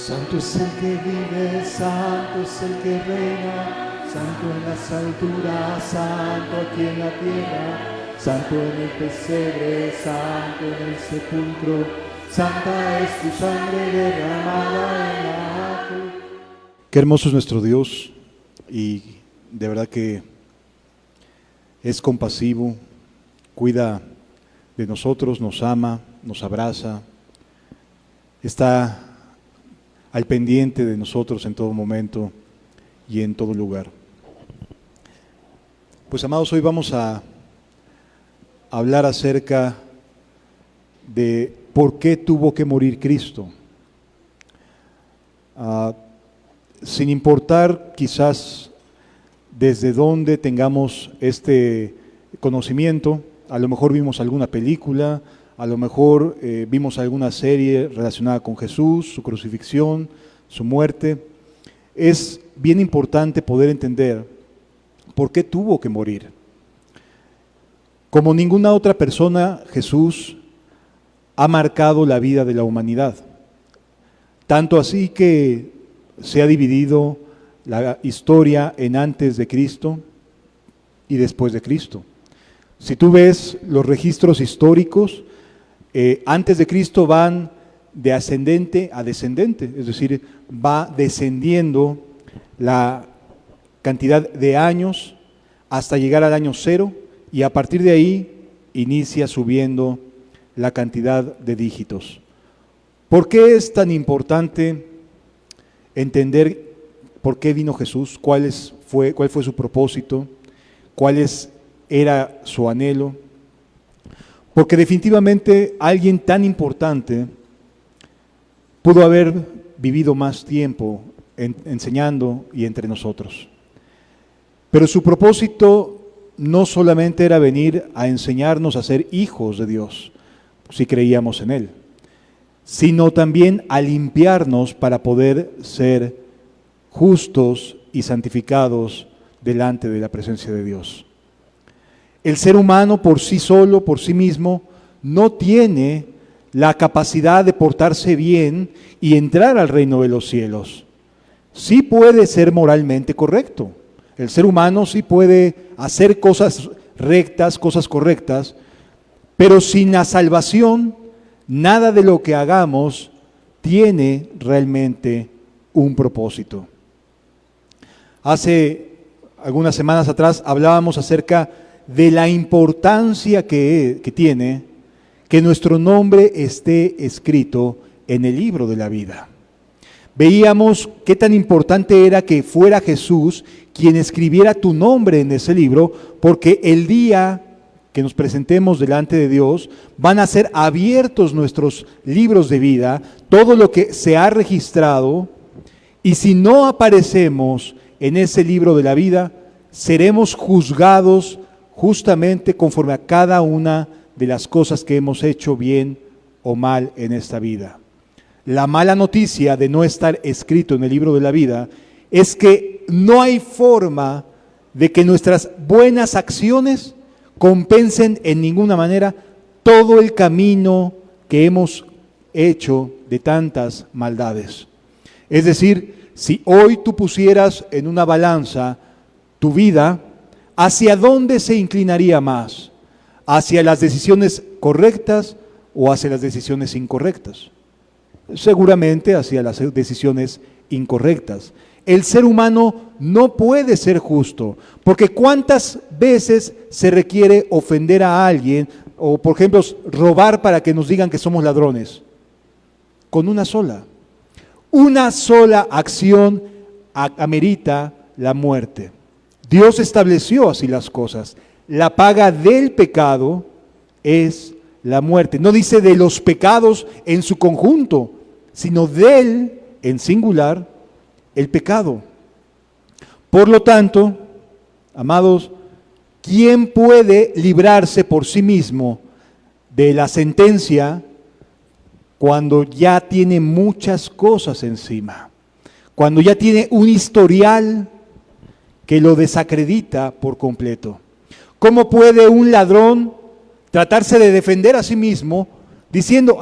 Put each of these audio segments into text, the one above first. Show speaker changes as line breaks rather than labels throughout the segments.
Santo es el que vive, santo es el que reina, santo en las alturas, santo aquí en la tierra, santo en el pesebre, santo en el sepulcro, santa es tu sangre derramada en la cruz.
Qué hermoso es nuestro Dios, y de verdad que es compasivo, cuida de nosotros, nos ama, nos abraza, está al pendiente de nosotros en todo momento y en todo lugar. Pues amados, hoy vamos a hablar acerca de por qué tuvo que morir Cristo. Sin importar quizás desde dónde tengamos este conocimiento, a lo mejor vimos alguna película, a lo mejor vimos alguna serie relacionada con Jesús, su crucifixión, su muerte. Es bien importante poder entender por qué tuvo que morir. Como ninguna otra persona, Jesús ha marcado la vida de la humanidad. Tanto así que se ha dividido la historia en antes de Cristo y después de Cristo. Si tú ves los registros históricos, antes de Cristo van de ascendente a descendente, es decir, va descendiendo la cantidad de años hasta llegar al año 0, y a partir de ahí inicia subiendo la cantidad de dígitos. ¿Por qué es tan importante entender por qué vino Jesús? ¿Cuál fue su propósito? ¿Cuál era su anhelo? Porque definitivamente alguien tan importante pudo haber vivido más tiempo enseñando y entre nosotros. Pero su propósito no solamente era venir a enseñarnos a ser hijos de Dios, si creíamos en Él, sino también a limpiarnos para poder ser justos y santificados delante de la presencia de Dios. El ser humano por sí solo, por sí mismo, no tiene la capacidad de portarse bien y entrar al reino de los cielos. Sí puede ser moralmente correcto. El ser humano sí puede hacer cosas rectas, cosas correctas, pero sin la salvación, nada de lo que hagamos tiene realmente un propósito. Hace algunas semanas atrás hablábamos acerca de la importancia que tiene que nuestro nombre esté escrito en el libro de la vida. Veíamos qué tan importante era que fuera Jesús quien escribiera tu nombre en ese libro, porque el día que nos presentemos delante de Dios, van a ser abiertos nuestros libros de vida, todo lo que se ha registrado, y si no aparecemos en ese libro de la vida, seremos juzgados justamente conforme a cada una de las cosas que hemos hecho bien o mal en esta vida. La mala noticia de no estar escrito en el libro de la vida es que no hay forma de que nuestras buenas acciones compensen en ninguna manera todo el camino que hemos hecho de tantas maldades. Es decir, si hoy tú pusieras en una balanza tu vida, ¿hacia dónde se inclinaría más? ¿Hacia las decisiones correctas o hacia las decisiones incorrectas? Seguramente hacia las decisiones incorrectas. El ser humano no puede ser justo, porque ¿cuántas veces se requiere ofender a alguien o, por ejemplo, robar para que nos digan que somos ladrones? Con una sola. Una sola acción amerita la muerte. Dios estableció así las cosas. La paga del pecado es la muerte. No dice de los pecados en su conjunto, sino de él en singular, el pecado. Por lo tanto, amados, ¿quién puede librarse por sí mismo de la sentencia cuando ya tiene muchas cosas encima? Cuando ya tiene un historial que lo desacredita por completo. ¿Cómo puede un ladrón tratarse de defender a sí mismo diciendo,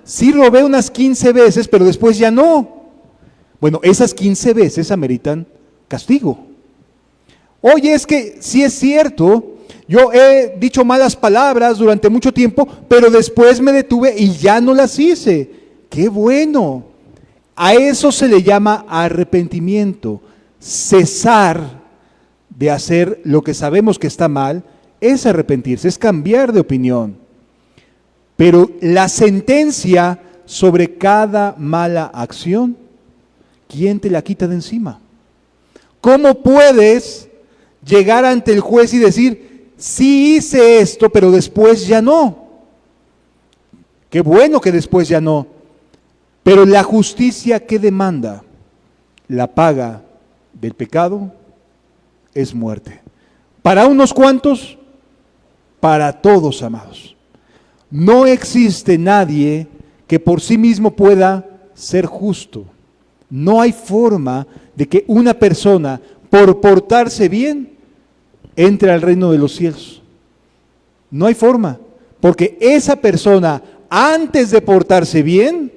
sí robé unas 15 veces, pero después ya no? Bueno, esas 15 veces ameritan castigo. Oye, es que sí es cierto, yo he dicho malas palabras durante mucho tiempo, pero después me detuve y ya no las hice. ¡Qué bueno! A eso se le llama arrepentimiento. Cesar de hacer lo que sabemos que está mal es arrepentirse, es cambiar de opinión. Pero la sentencia sobre cada mala acción, ¿quién te la quita de encima? ¿Cómo puedes llegar ante el juez y decir, sí hice esto, pero después ya no? Qué bueno que después ya no. Pero la justicia que demanda la paga del pecado es muerte. Para unos cuantos, para todos, amados. No existe nadie que por sí mismo pueda ser justo. No hay forma de que una persona, por portarse bien, entre al reino de los cielos. No hay forma, porque esa persona, antes de portarse bien,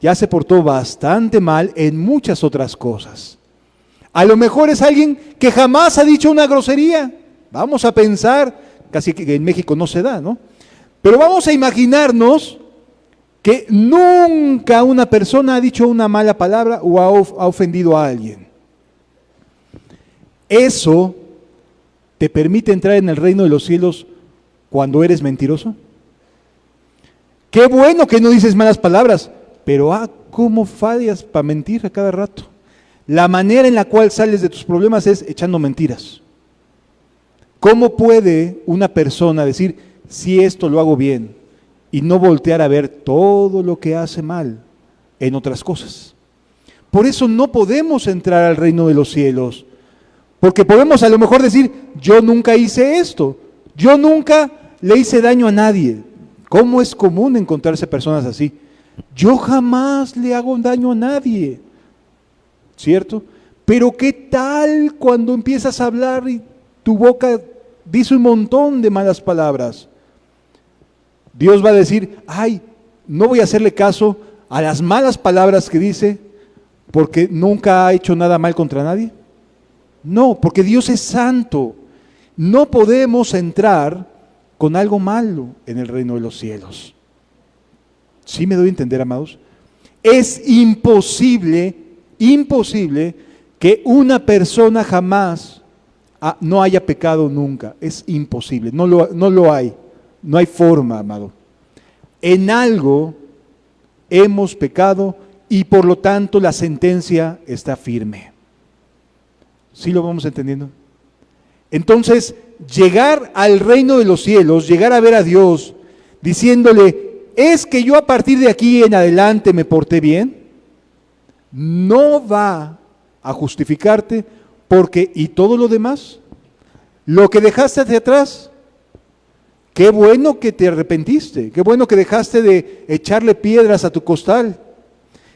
ya se portó bastante mal en muchas otras cosas. A lo mejor es alguien que jamás ha dicho una grosería. Vamos a pensar, casi que en México no se da, ¿no? Pero vamos a imaginarnos que nunca una persona ha dicho una mala palabra o ha ofendido a alguien. Eso te permite entrar en el reino de los cielos cuando eres mentiroso. Qué bueno que no dices malas palabras, pero cómo fallas para mentir a cada rato. La manera en la cual sales de tus problemas es echando mentiras. ¿Cómo puede una persona decir, si esto lo hago bien, y no voltear a ver todo lo que hace mal en otras cosas? Por eso no podemos entrar al reino de los cielos, porque podemos a lo mejor decir, yo nunca hice esto, yo nunca le hice daño a nadie. ¿Cómo es común encontrarse personas así? Yo jamás le hago daño a nadie, ¿cierto? Pero ¿qué tal cuando empiezas a hablar y tu boca dice un montón de malas palabras? Dios va a decir, ay, no voy a hacerle caso a las malas palabras que dice porque nunca ha hecho nada mal contra nadie. No, porque Dios es santo. No podemos entrar con algo malo en el reino de los cielos. ¿Sí me doy a entender, amados? Es imposible que una persona jamás no haya pecado nunca. Es imposible, no lo hay. No hay forma, amado. En algo hemos pecado y por lo tanto la sentencia está firme. ¿Sí lo vamos entendiendo? Entonces, llegar al reino de los cielos, llegar a ver a Dios diciéndole, ¿es que yo a partir de aquí en adelante me porté bien? No va a justificarte porque, ¿y todo lo demás? Lo que dejaste hacia atrás, qué bueno que te arrepentiste, qué bueno que dejaste de echarle piedras a tu costal,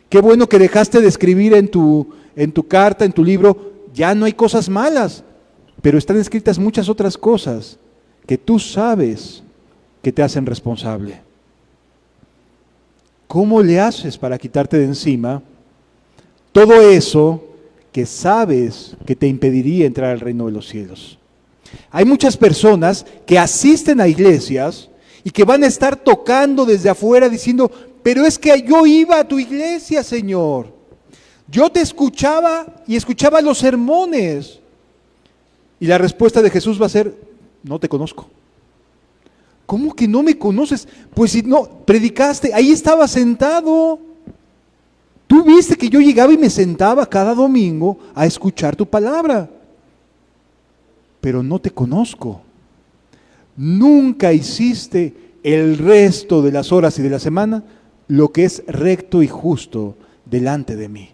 qué bueno que dejaste de escribir en tu carta, en tu libro, ya no hay cosas malas, pero están escritas muchas otras cosas que tú sabes que te hacen responsable. ¿Cómo le haces para quitarte de encima todo eso que sabes que te impediría entrar al reino de los cielos? Hay muchas personas que asisten a iglesias y que van a estar tocando desde afuera diciendo, pero es que yo iba a tu iglesia, Señor. Yo te escuchaba y escuchaba los sermones. Y la respuesta de Jesús va a ser, no te conozco. ¿Cómo que no me conoces? Pues si no, predicaste, ahí estaba sentado. Tú viste que yo llegaba y me sentaba cada domingo a escuchar tu palabra. Pero no te conozco. Nunca hiciste el resto de las horas y de la semana lo que es recto y justo delante de mí.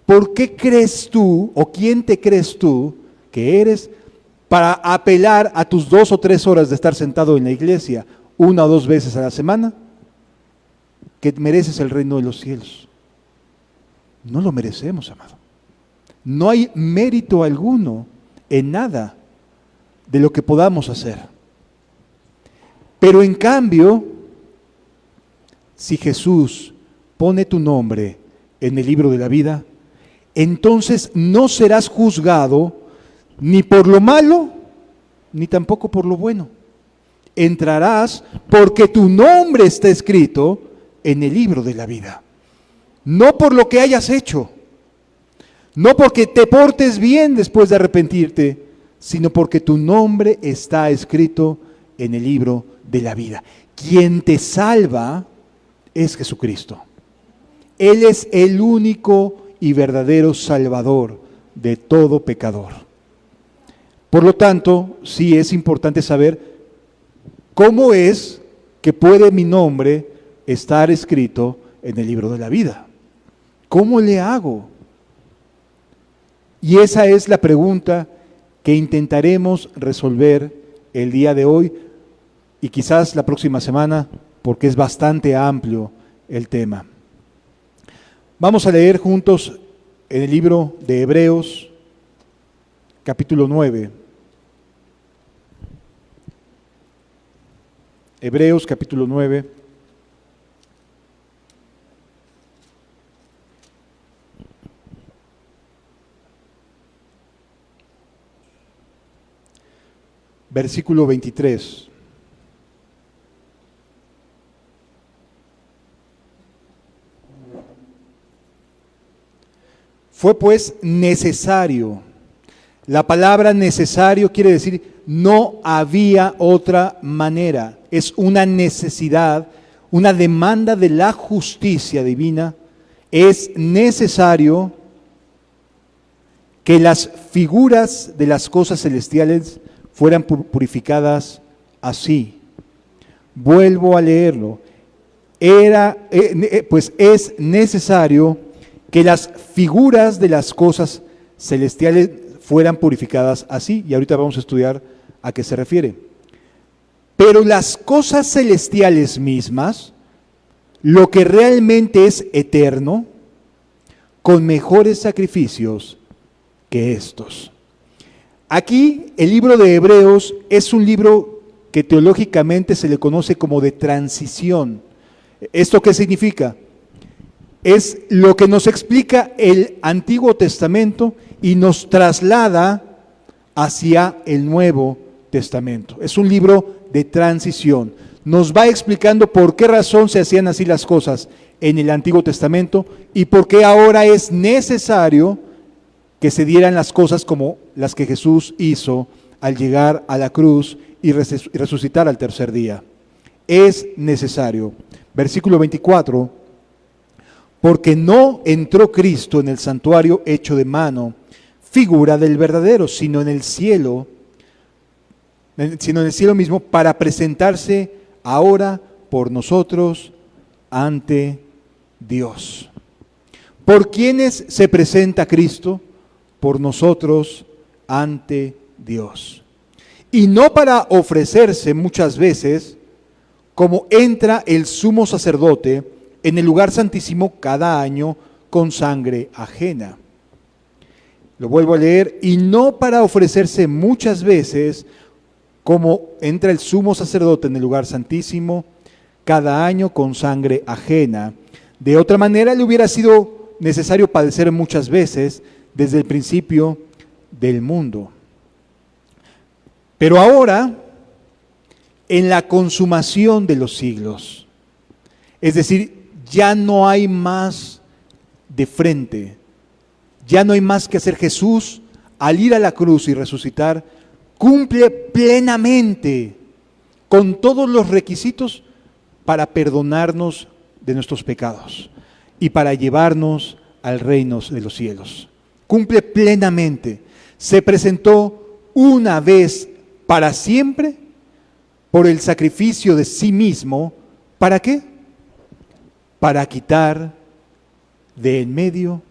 ¿Por qué crees tú, o quién te crees tú que eres para apelar a tus 2 o 3 horas de estar sentado en la iglesia 1 o 2 veces a la semana, que mereces el reino de los cielos? No lo merecemos, amado. No hay mérito alguno en nada de lo que podamos hacer. Pero en cambio, si Jesús pone tu nombre en el libro de la vida, entonces no serás juzgado ni por lo malo, ni tampoco por lo bueno. Entrarás porque tu nombre está escrito en el libro de la vida. No por lo que hayas hecho, no porque te portes bien después de arrepentirte, sino porque tu nombre está escrito en el libro de la vida. Quien te salva es Jesucristo. Él es el único y verdadero Salvador de todo pecador. Por lo tanto, sí es importante saber cómo es que puede mi nombre estar escrito en el libro de la vida. ¿Cómo le hago? Y esa es la pregunta que intentaremos resolver el día de hoy y quizás la próxima semana, porque es bastante amplio el tema. Vamos a leer juntos en el libro de Hebreos, capítulo 9. Hebreos, capítulo 9. Versículo 23. Fue pues necesario. La palabra necesario quiere decir no había otra manera. Es una necesidad, una demanda de la justicia divina. Es necesario que las figuras de las cosas celestiales fueran purificadas así. Vuelvo a leerlo. Pues es necesario que las figuras de las cosas celestiales fueran purificadas así. Y ahorita vamos a estudiar a qué se refiere. Pero las cosas celestiales mismas, lo que realmente es eterno, con mejores sacrificios que estos. Aquí el libro de Hebreos es un libro que teológicamente se le conoce como de transición. ¿Esto qué significa? Es lo que nos explica el Antiguo Testamento y nos traslada hacia el Nuevo Testamento. Es un libro de transición. Nos va explicando por qué razón se hacían así las cosas en el Antiguo Testamento y por qué ahora es necesario que se dieran las cosas como las que Jesús hizo al llegar a la cruz y resucitar al tercer día. Es necesario. Versículo 24. Porque no entró Cristo en el santuario hecho de mano, figura del verdadero, sino en el cielo mismo, para presentarse ahora por nosotros ante Dios. ¿Por quiénes se presenta Cristo? Por nosotros ante Dios. Y no para ofrecerse muchas veces, como entra el sumo sacerdote en el lugar santísimo cada año con sangre ajena. Lo vuelvo a leer, y no para ofrecerse muchas veces, como entra el sumo sacerdote en el lugar santísimo cada año con sangre ajena. De otra manera le hubiera sido necesario padecer muchas veces desde el principio del mundo. Pero ahora, en la consumación de los siglos, es decir, ya no hay más de frente, ya no hay más que hacer. Jesús, al ir a la cruz y resucitar, cumple plenamente con todos los requisitos para perdonarnos de nuestros pecados y para llevarnos al reino de los cielos. Cumple plenamente. Se presentó una vez para siempre por el sacrificio de sí mismo. ¿Para qué? Para quitar de en medio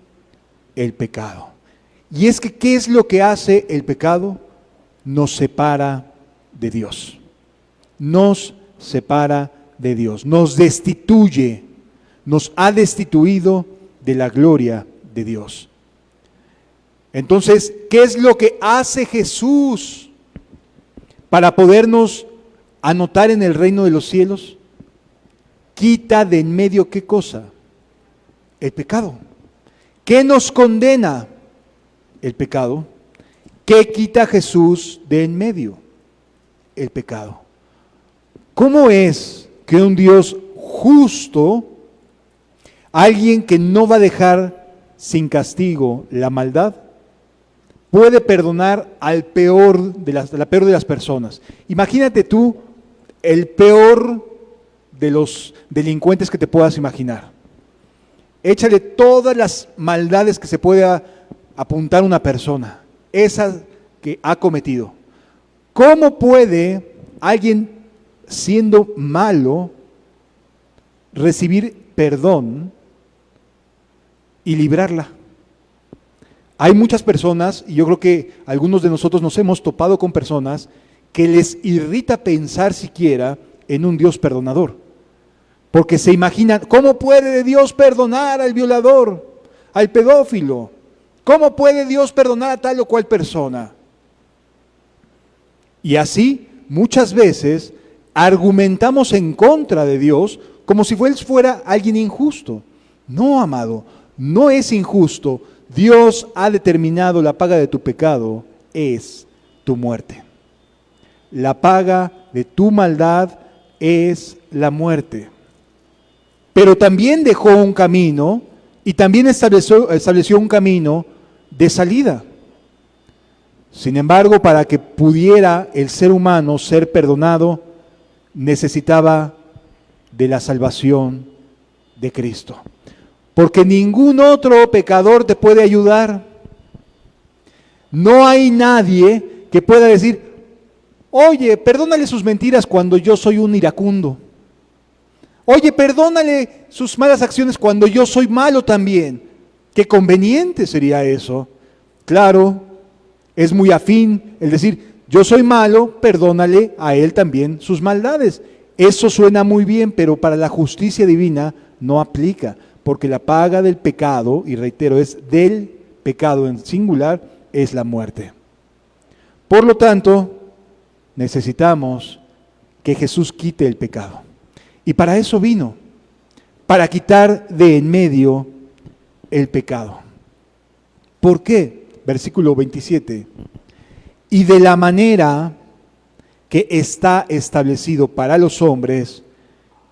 el pecado. Y es que, ¿qué es lo que hace el pecado? Nos separa de Dios. Nos separa de Dios. Nos destituye. Nos ha destituido de la gloria de Dios. Entonces, ¿qué es lo que hace Jesús para podernos anotar en el reino de los cielos? Quita de en medio, ¿qué cosa? El pecado. ¿Qué nos condena? El pecado. ¿Qué quita Jesús de en medio? El pecado. ¿Cómo es que un Dios justo, alguien que no va a dejar sin castigo la maldad, puede perdonar al peor de la peor de las personas? Imagínate tú el peor de los delincuentes que te puedas imaginar. Échale todas las maldades que se pueda apuntar una persona, esas que ha cometido. ¿Cómo puede alguien siendo malo recibir perdón y librarla? Hay muchas personas, y yo creo que algunos de nosotros nos hemos topado con personas que les irrita pensar siquiera en un Dios perdonador, porque se imaginan, ¿cómo puede Dios perdonar al violador, al pedófilo? ¿Cómo puede Dios perdonar a tal o cual persona? Y así, muchas veces, argumentamos en contra de Dios como si Él fuera alguien injusto. No, amado, no es injusto. Dios ha determinado la paga de tu pecado es tu muerte. La paga de tu maldad es la muerte. Pero también dejó un camino y también estableció un camino de salida. Sin embargo, para que pudiera el ser humano ser perdonado, necesitaba de la salvación de Cristo. Porque ningún otro pecador te puede ayudar. No hay nadie que pueda decir, oye, perdónale sus mentiras cuando yo soy un iracundo. Oye, perdónale sus malas acciones cuando yo soy malo también. Qué conveniente sería eso. Claro, es muy afín el decir, yo soy malo, perdónale a él también sus maldades. Eso suena muy bien, pero para la justicia divina no aplica, porque la paga del pecado, y reitero, es del pecado en singular, es la muerte. Por lo tanto, necesitamos que Jesús quite el pecado. Y para eso vino, para quitar de en medio el pecado. ¿Por qué? Versículo 27. Y de la manera que está establecido para los hombres,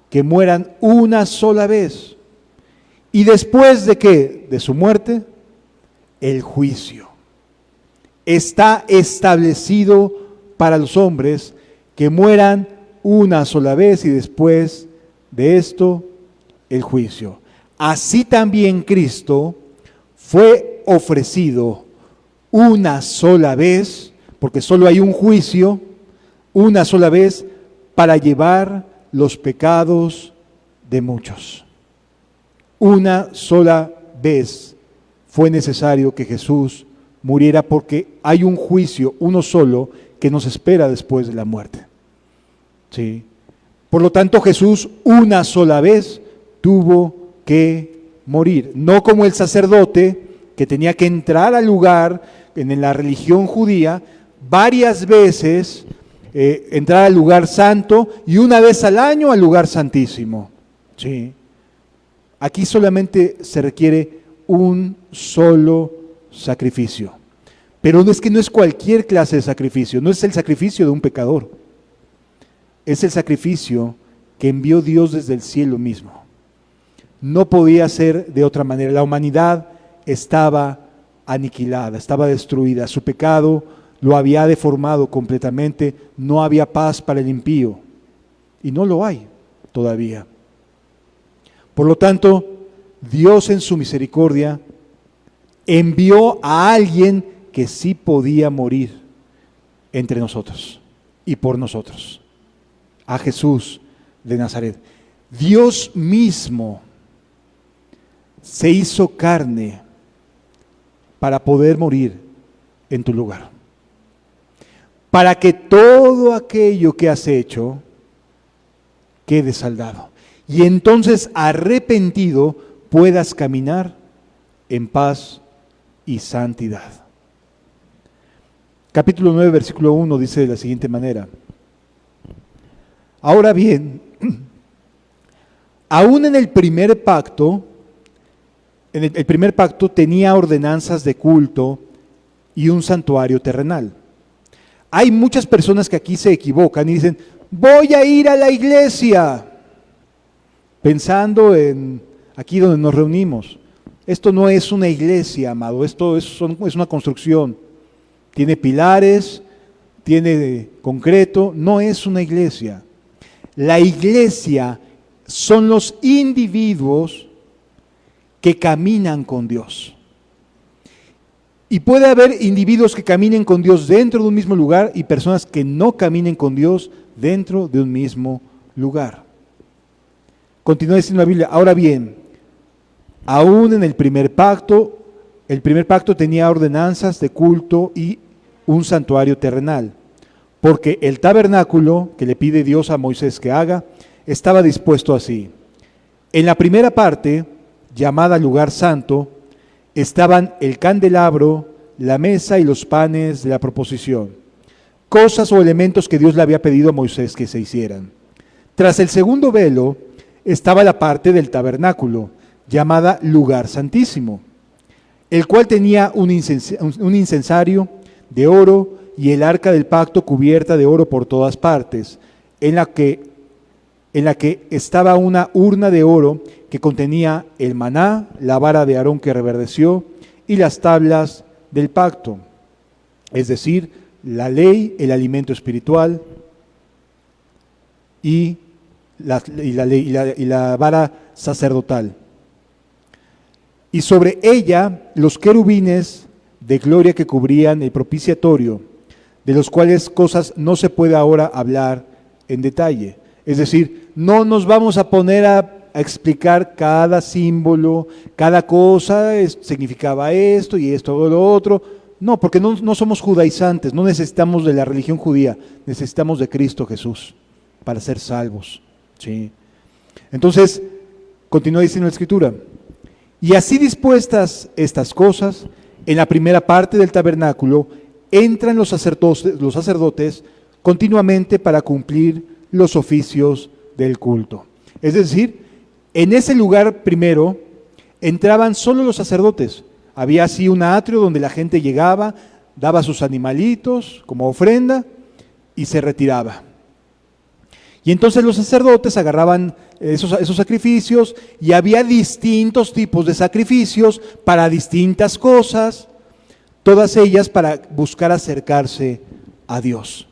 que mueran una sola vez. ¿Y después de qué? De su muerte, el juicio. Está establecido para los hombres que mueran una sola vez y después de esto, el juicio. Así también Cristo fue ofrecido una sola vez, porque solo hay un juicio, una sola vez para llevar los pecados de muchos. Una sola vez fue necesario que Jesús muriera porque hay un juicio, uno solo, que nos espera después de la muerte. ¿Sí? Por lo tanto, Jesús una sola vez tuvo que morir, no como el sacerdote que tenía que entrar al lugar en la religión judía varias veces, entrar al lugar santo y una vez al año al lugar santísimo. ¿Sí? Aquí solamente se requiere un solo sacrificio. Pero no es que no es cualquier clase de sacrificio, no es el sacrificio de un pecador. Es el sacrificio que envió Dios desde el cielo mismo. No podía ser de otra manera. La humanidad estaba aniquilada, estaba destruida. Su pecado lo había deformado completamente. No había paz para el impío. Y no lo hay todavía. Por lo tanto, Dios en su misericordia envió a alguien que sí podía morir entre nosotros y por nosotros. A Jesús de Nazaret. Dios mismo se hizo carne para poder morir en tu lugar. Para que todo aquello que has hecho quede saldado. Y entonces, arrepentido, puedas caminar en paz y santidad. Capítulo 9, versículo 1 dice de la siguiente manera: ahora bien, aún en el primer pacto, el primer pacto tenía ordenanzas de culto y un santuario terrenal. Hay muchas personas que aquí se equivocan y dicen, voy a ir a la iglesia, pensando en aquí donde nos reunimos. Esto no es una iglesia, amado, esto es una construcción. Tiene pilares, tiene concreto, no es una iglesia. La iglesia son los individuos que caminan con Dios. Y puede haber individuos que caminen con Dios dentro de un mismo lugar y personas que no caminen con Dios dentro de un mismo lugar. Continúa diciendo la Biblia, ahora bien, aún en el primer pacto tenía ordenanzas de culto y un santuario terrenal, porque el tabernáculo que le pide Dios a Moisés que haga, estaba dispuesto así. En la primera parte, llamada lugar santo, estaban el candelabro, la mesa y los panes de la proposición, cosas o elementos que Dios le había pedido a Moisés que se hicieran. Tras el segundo velo estaba la parte del tabernáculo, llamada lugar santísimo, el cual tenía un incensario de oro y el arca del pacto cubierta de oro por todas partes, en la que estaba una urna de oro que contenía el maná, la vara de Aarón que reverdeció y las tablas del pacto, es decir, la ley, el alimento espiritual y la vara sacerdotal. Y sobre ella los querubines de gloria que cubrían el propiciatorio, de los cuales cosas no se puede ahora hablar en detalle. Es decir, no nos vamos a poner a explicar cada símbolo, cada cosa significaba esto y esto o lo otro. No, porque no somos judaizantes, no necesitamos de la religión judía, necesitamos de Cristo Jesús para ser salvos. ¿Sí? Entonces, continúa diciendo la Escritura. Y así dispuestas estas cosas, en la primera parte del tabernáculo entran los sacerdotes continuamente para cumplir los oficios del culto. Es decir, en ese lugar primero entraban solo los sacerdotes. Había así un atrio donde la gente llegaba, daba sus animalitos como ofrenda y se retiraba. Y entonces los sacerdotes agarraban esos sacrificios y había distintos tipos de sacrificios para distintas cosas, todas ellas para buscar acercarse a Dios.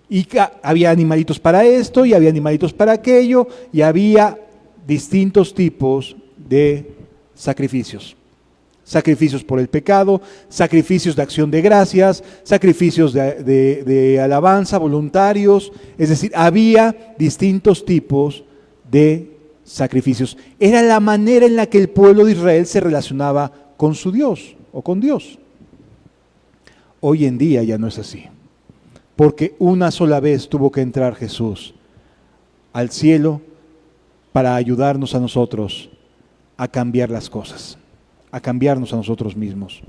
Y había animalitos para esto y había animalitos para aquello y había distintos tipos de sacrificios. Sacrificios por el pecado, sacrificios de acción de gracias, sacrificios de alabanza, voluntarios, es decir, había distintos tipos de sacrificios. Era la manera en la que el pueblo de Israel se relacionaba con su Dios o con Dios. Hoy en día ya no es así, porque una sola vez tuvo que entrar Jesús al cielo para ayudarnos a nosotros a cambiar las cosas, a cambiarnos a nosotros mismos.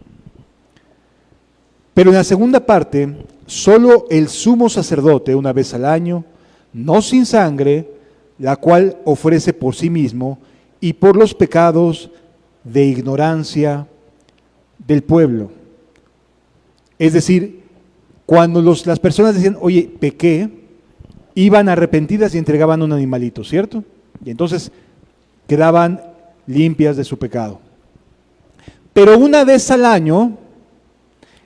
Pero en la segunda parte, solo el sumo sacerdote una vez al año, no sin sangre, la cual ofrece por sí mismo y por los pecados de ignorancia del pueblo. Es decir, cuando las personas decían, oye, pequé, iban arrepentidas y entregaban un animalito, ¿cierto? Y entonces quedaban limpias de su pecado. Pero una vez al año,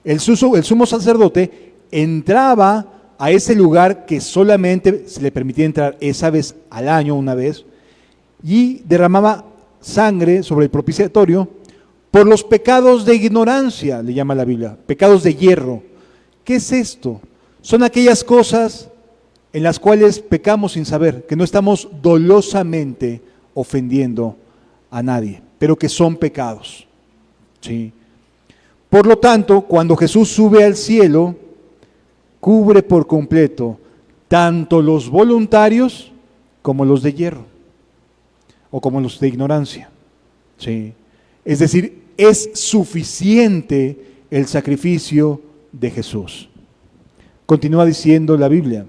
el sumo sacerdote entraba a ese lugar que solamente se le permitía entrar esa vez al año, una vez, y derramaba sangre sobre el propiciatorio por los pecados de ignorancia, le llama la Biblia, pecados de hierro. ¿Qué es esto? Son aquellas cosas en las cuales pecamos sin saber, que no estamos dolosamente ofendiendo a nadie, pero que son pecados. ¿Sí? Por lo tanto, cuando Jesús sube al cielo, cubre por completo tanto los voluntarios como los de hierro, o como los de ignorancia. ¿Sí? Es decir, es suficiente el sacrificio de Jesús. Continúa diciendo la Biblia,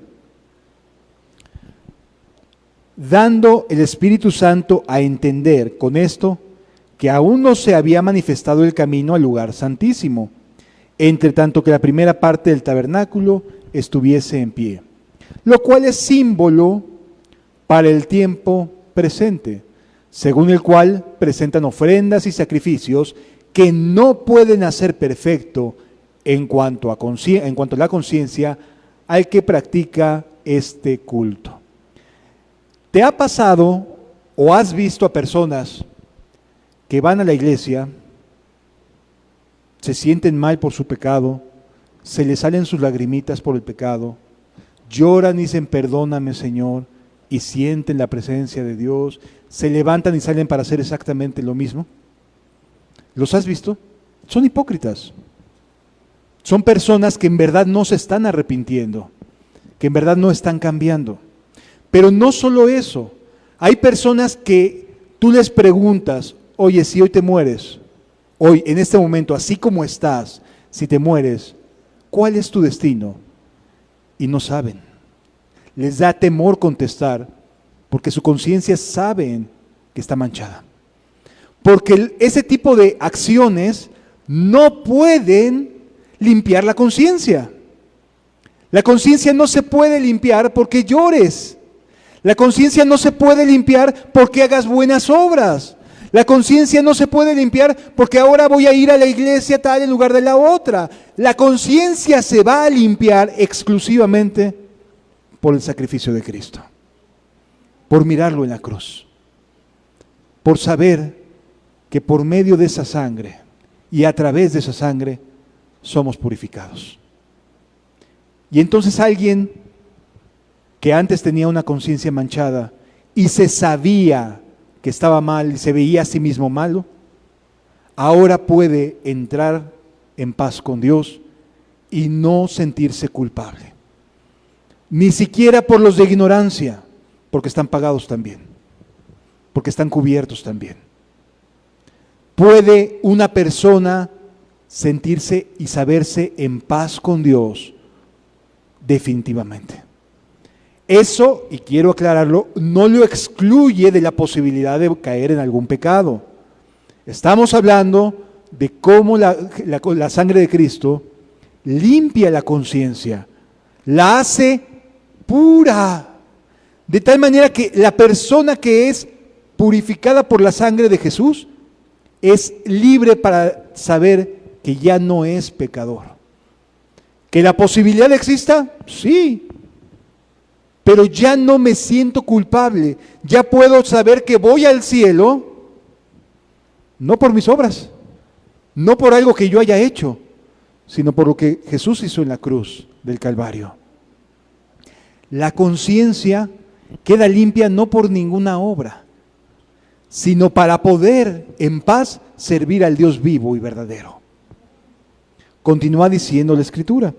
dando el Espíritu Santo a entender con esto que aún no se había manifestado el camino al lugar santísimo, entre tanto que la primera parte del tabernáculo estuviese en pie, lo cual es símbolo para el tiempo presente, según el cual presentan ofrendas y sacrificios que no pueden hacer perfecto en cuanto a la conciencia al que practica este culto. ¿Te ha pasado o has visto a personas que van a la iglesia, se sienten mal por su pecado, se les salen sus lagrimitas por el pecado, lloran y dicen perdóname Señor, y sienten la presencia de Dios, se levantan y salen para hacer exactamente lo mismo? ¿Los has visto? Son hipócritas. Son personas que en verdad no se están arrepintiendo, que en verdad no están cambiando. Pero no solo eso, hay personas que tú les preguntas, oye, si hoy te mueres, hoy, en este momento, así como estás, si te mueres, ¿cuál es tu destino? Y no saben. Les da temor contestar, porque su conciencia saben que está manchada. Porque ese tipo de acciones no pueden limpiar la conciencia. La conciencia no se puede limpiar porque llores. La conciencia no se puede limpiar porque hagas buenas obras. La conciencia no se puede limpiar porque ahora voy a ir a la iglesia tal en lugar de la otra. La conciencia se va a limpiar exclusivamente por el sacrificio de Cristo, por mirarlo en la cruz, por saber que por medio de esa sangre y a través de esa sangre somos purificados. Y entonces alguien que antes tenía una conciencia manchada y se sabía que estaba mal y se veía a sí mismo malo, ahora puede entrar en paz con Dios y no sentirse culpable. Ni siquiera por los de ignorancia, porque están pagados también, porque están cubiertos también. ¿Puede una persona sentirse y saberse en paz con Dios? Definitivamente. Eso, y quiero aclararlo, no lo excluye de la posibilidad de caer en algún pecado. Estamos hablando de cómo la sangre de Cristo limpia la conciencia, la hace pura, de tal manera que la persona que es purificada por la sangre de Jesús es libre para saber que ya no es pecador. ¿Que la posibilidad exista? Sí. Pero ya no me siento culpable, ya puedo saber que voy al cielo, no por mis obras, no por algo que yo haya hecho, sino por lo que Jesús hizo en la cruz del Calvario. La conciencia queda limpia no por ninguna obra, sino para poder en paz servir al Dios vivo y verdadero. Continúa diciendo la Escritura.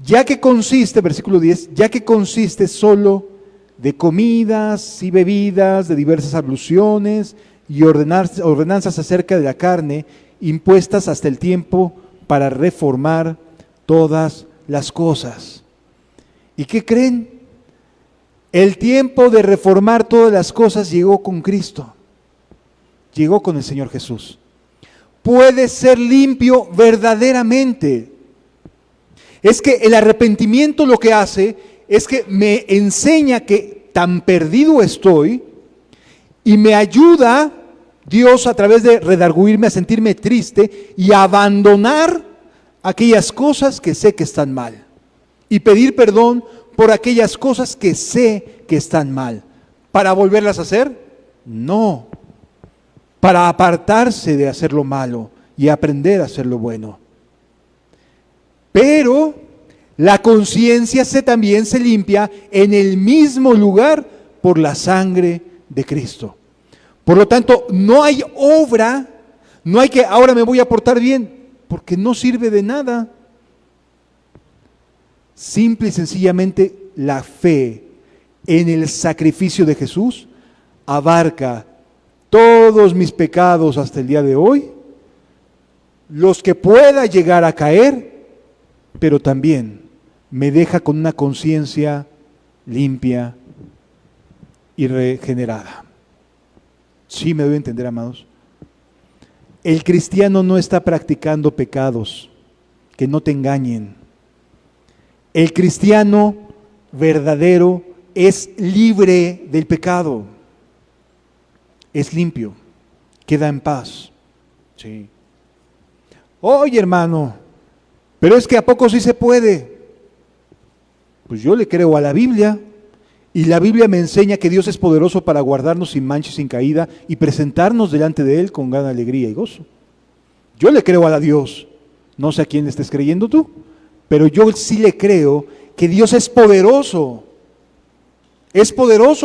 Ya que consiste, versículo 10, ya que consiste solo de comidas y bebidas, de diversas abluciones y ordenanzas acerca de la carne, impuestas hasta el tiempo para reformar todas las cosas. ¿Y qué creen? El tiempo de reformar todas las cosas llegó con Cristo, llegó con el Señor Jesús. Puede ser limpio verdaderamente. Es que el arrepentimiento lo que hace es que me enseña que tan perdido estoy y me ayuda Dios a través de redarguirme a sentirme triste y a abandonar aquellas cosas que sé que están mal y pedir perdón por aquellas cosas que sé que están mal. ¿Para volverlas a hacer? No. Para apartarse de hacer lo malo y aprender a hacer lo bueno. Pero la conciencia también se limpia en el mismo lugar por la sangre de Cristo. Por lo tanto, no hay obra, no hay que ahora me voy a portar bien, porque no sirve de nada. Simple y sencillamente la fe en el sacrificio de Jesús abarca todos mis pecados hasta el día de hoy, los que pueda llegar a caer, pero también me deja con una conciencia limpia y regenerada. Sí, me doy a entender, amados. El cristiano no está practicando pecados, que no te engañen. El cristiano verdadero es libre del pecado, es limpio, queda en paz. Sí. Oye, hermano, pero es que ¿a poco sí se puede? Pues yo le creo a la Biblia, y la Biblia me enseña que Dios es poderoso para guardarnos sin mancha y sin caída y presentarnos delante de Él con gran alegría y gozo. Yo le creo a Dios, no sé a quién estés creyendo tú, pero yo sí le creo que Dios es poderoso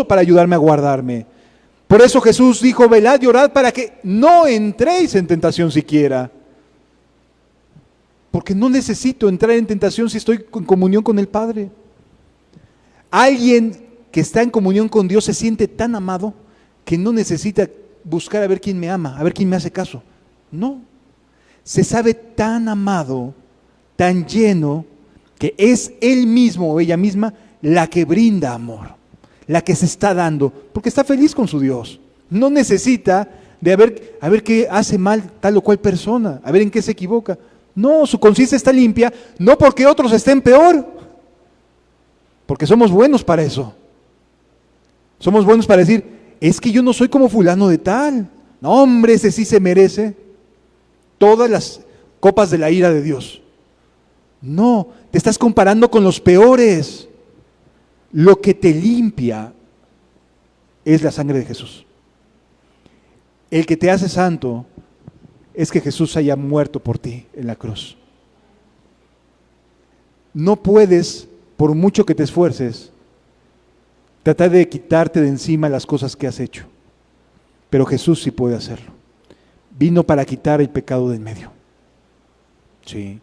para ayudarme a guardarme. Por eso Jesús dijo, velad y orad para que no entréis en tentación siquiera. Porque no necesito entrar en tentación si estoy en comunión con el Padre. Alguien que está en comunión con Dios se siente tan amado que no necesita buscar a ver quién me ama, a ver quién me hace caso. No, se sabe tan amado, tan lleno, que es él mismo o ella misma la que brinda amor, la que se está dando, porque está feliz con su Dios. No necesita de a ver qué hace mal tal o cual persona, a ver en qué se equivoca. No, su conciencia está limpia, no porque otros estén peor, porque somos buenos para eso. Somos buenos para decir, es que yo no soy como fulano de tal. No, hombre, ese sí se merece todas las copas de la ira de Dios. No, te estás comparando con los peores. Lo que te limpia es la sangre de Jesús. El que te hace santo es que Jesús haya muerto por ti en la cruz. No puedes, por mucho que te esfuerces, tratar de quitarte de encima las cosas que has hecho. Pero Jesús sí puede hacerlo. Vino para quitar el pecado del medio. Sí.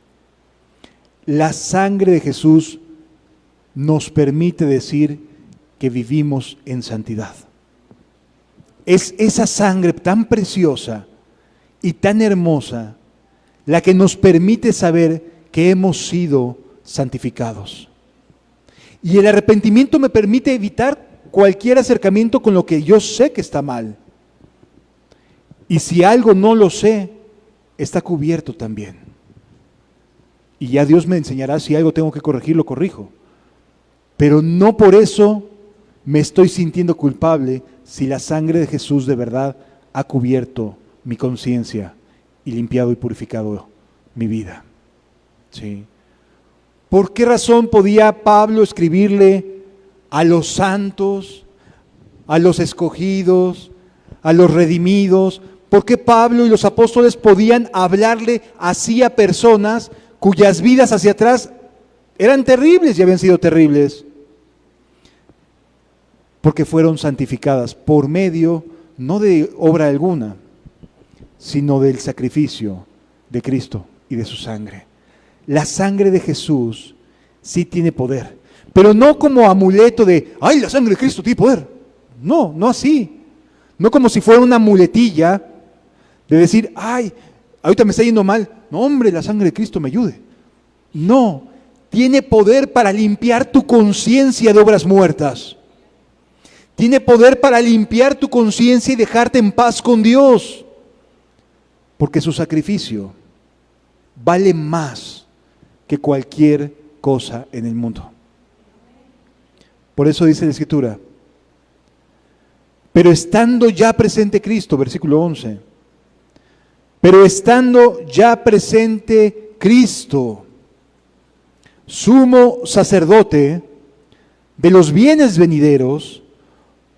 La sangre de Jesús nos permite decir que vivimos en santidad. Es esa sangre tan preciosa y tan hermosa la que nos permite saber que hemos sido santificados. Y el arrepentimiento me permite evitar cualquier acercamiento con lo que yo sé que está mal. Y si algo no lo sé, está cubierto también. Y ya Dios me enseñará si algo tengo que corregir, lo corrijo. Pero no por eso me estoy sintiendo culpable si la sangre de Jesús de verdad ha cubierto mi conciencia y limpiado y purificado mi vida. ¿Sí? ¿Por qué razón podía Pablo escribirle a los santos, a los escogidos, a los redimidos? ¿Por qué Pablo y los apóstoles podían hablarle así a personas cuyas vidas hacia atrás eran terribles y habían sido terribles? Porque fueron santificadas por medio, no de obra alguna, sino del sacrificio de Cristo y de su sangre. La sangre de Jesús sí tiene poder, pero no como amuleto de, ¡ay, la sangre de Cristo tiene poder! No, no así. No como si fuera una muletilla de decir, ¡ay, ahorita me está yendo mal! No, hombre, la sangre de Cristo me ayude. No, tiene poder para limpiar tu conciencia de obras muertas. Tiene poder para limpiar tu conciencia y dejarte en paz con Dios. Porque su sacrificio vale más que cualquier cosa en el mundo. Por eso dice la Escritura, pero estando ya presente Cristo, versículo 11, pero estando ya presente Cristo, sumo sacerdote de los bienes venideros,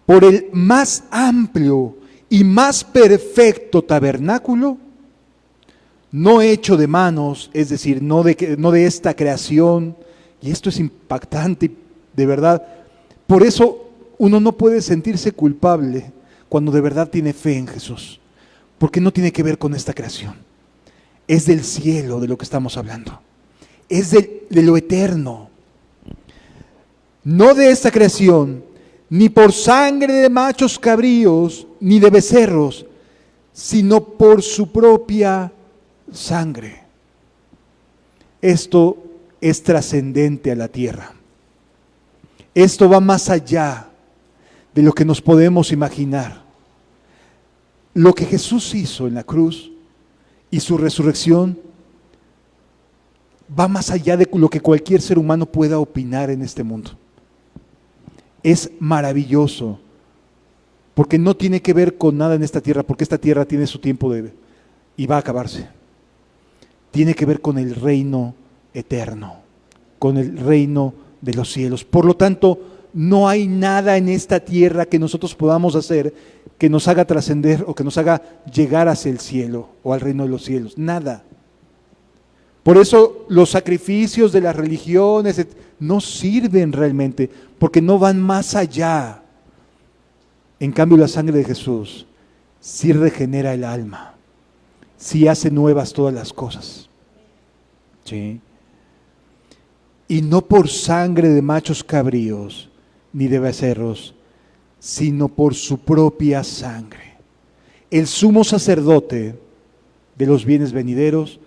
por el más amplio y más perfecto tabernáculo, no hecho de manos, es decir, no de esta creación, y esto es impactante, de verdad. Por eso uno no puede sentirse culpable cuando de verdad tiene fe en Jesús, porque no tiene que ver con esta creación. Es del cielo de lo que estamos hablando, es de lo eterno, no de esta creación, ni por sangre de machos cabríos, ni de becerros, sino por su propia sangre. Esto es trascendente a la tierra. Esto va más allá de lo que nos podemos imaginar. Lo que Jesús hizo en la cruz y su resurrección va más allá de lo que cualquier ser humano pueda opinar en este mundo. Es maravilloso, porque no tiene que ver con nada en esta tierra, porque esta tierra tiene su tiempo y va a acabarse. Tiene que ver con el reino eterno, con el reino de los cielos. Por lo tanto, no hay nada en esta tierra que nosotros podamos hacer que nos haga trascender o que nos haga llegar hacia el cielo o al reino de los cielos. Nada. Por eso los sacrificios de las religiones no sirven realmente, porque no van más allá. En cambio, la sangre de Jesús sí regenera el alma, sí hace nuevas todas las cosas. ¿Sí? Y no por sangre de machos cabríos ni de becerros, sino por su propia sangre. El sumo sacerdote de los bienes venideros,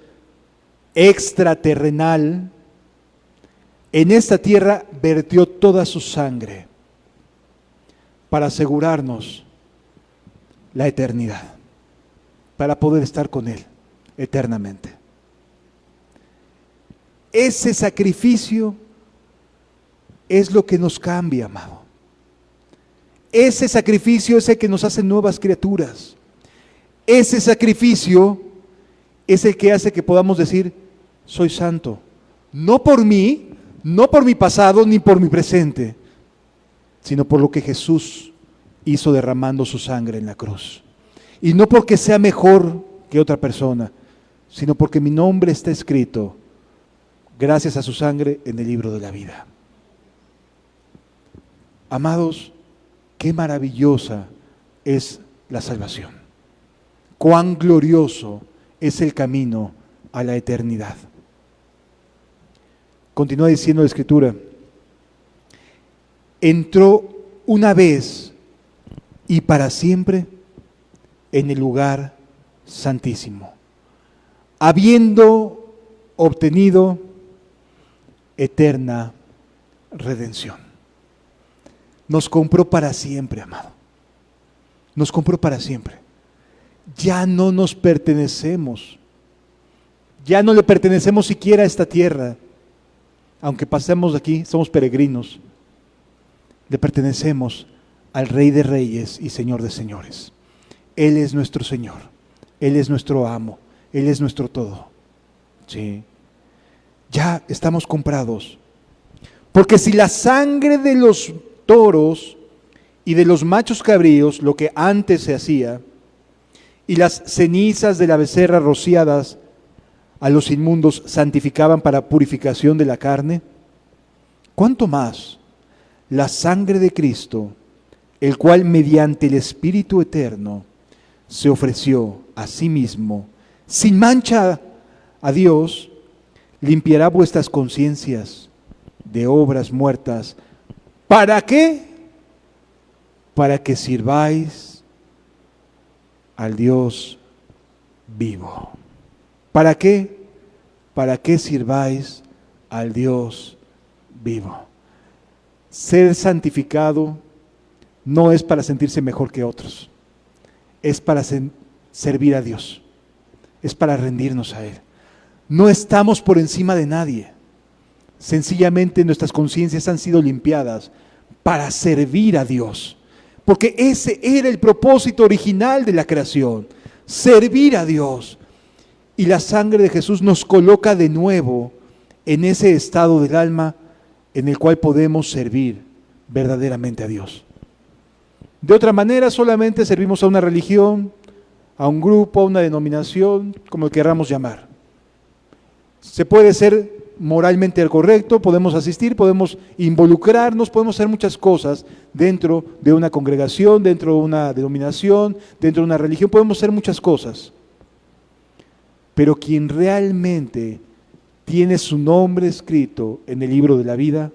extraterrenal, en esta tierra vertió toda su sangre para asegurarnos la eternidad, para poder estar con Él eternamente. Ese sacrificio es lo que nos cambia, amado. Ese sacrificio es el que nos hace nuevas criaturas. Ese sacrificio es el que hace que podamos decir, soy santo. No por mí, no por mi pasado, ni por mi presente, sino por lo que Jesús hizo derramando su sangre en la cruz. Y no porque sea mejor que otra persona, sino porque mi nombre está escrito, gracias a su sangre, en el libro de la vida. Amados, qué maravillosa es la salvación. Cuán glorioso es el camino a la eternidad. Continúa diciendo la Escritura, entró una vez y para siempre en el lugar santísimo, habiendo obtenido eterna redención. Nos compró para siempre, amado. Nos compró para siempre. Ya no nos pertenecemos. Ya no le pertenecemos siquiera a esta tierra. Aunque pasemos aquí, somos peregrinos. Le pertenecemos al Rey de Reyes y Señor de Señores. Él es nuestro Señor. Él es nuestro amo. Él es nuestro todo. Sí. Ya estamos comprados. Porque si la sangre de los toros y de los machos cabríos, lo que antes se hacía, y las cenizas de la becerra rociadas a los inmundos santificaban para purificación de la carne, ¿cuánto más la sangre de Cristo, el cual mediante el Espíritu eterno se ofreció a sí mismo, sin mancha a Dios, limpiará vuestras conciencias de obras muertas? ¿Para qué? Para que sirváis al Dios vivo. ¿Para qué? Para que sirváis al Dios vivo. Ser santificado no es para sentirse mejor que otros, es para servir a Dios, es para rendirnos a Él. No estamos por encima de nadie, sencillamente nuestras conciencias han sido limpiadas para servir a Dios, porque ese era el propósito original de la creación, servir a Dios. Y la sangre de Jesús nos coloca de nuevo en ese estado del alma en el cual podemos servir verdaderamente a Dios. De otra manera, solamente servimos a una religión, a un grupo, a una denominación, como queramos llamar. Se puede ser moralmente correcto, podemos asistir, podemos involucrarnos, podemos hacer muchas cosas dentro de una congregación, dentro de una denominación, dentro de una religión, podemos hacer muchas cosas. Pero quien realmente tiene su nombre escrito en el libro de la vida,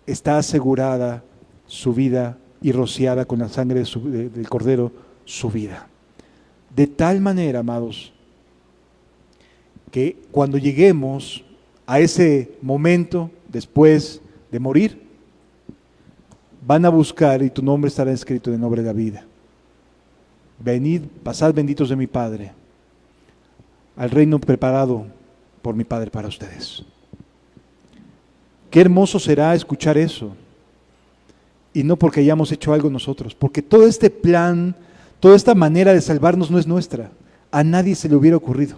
está asegurada su vida y rociada con la sangre del Cordero su vida. De tal manera, amados, que cuando lleguemos a ese momento después de morir, van a buscar y tu nombre estará escrito en el nombre de la vida. venid, pasad benditos de mi Padre, al reino preparado por mi Padre para ustedes. Qué hermoso será escuchar eso. Y no porque hayamos hecho algo nosotros, porque todo este plan, toda esta manera de salvarnos no es nuestra. A nadie se le hubiera ocurrido.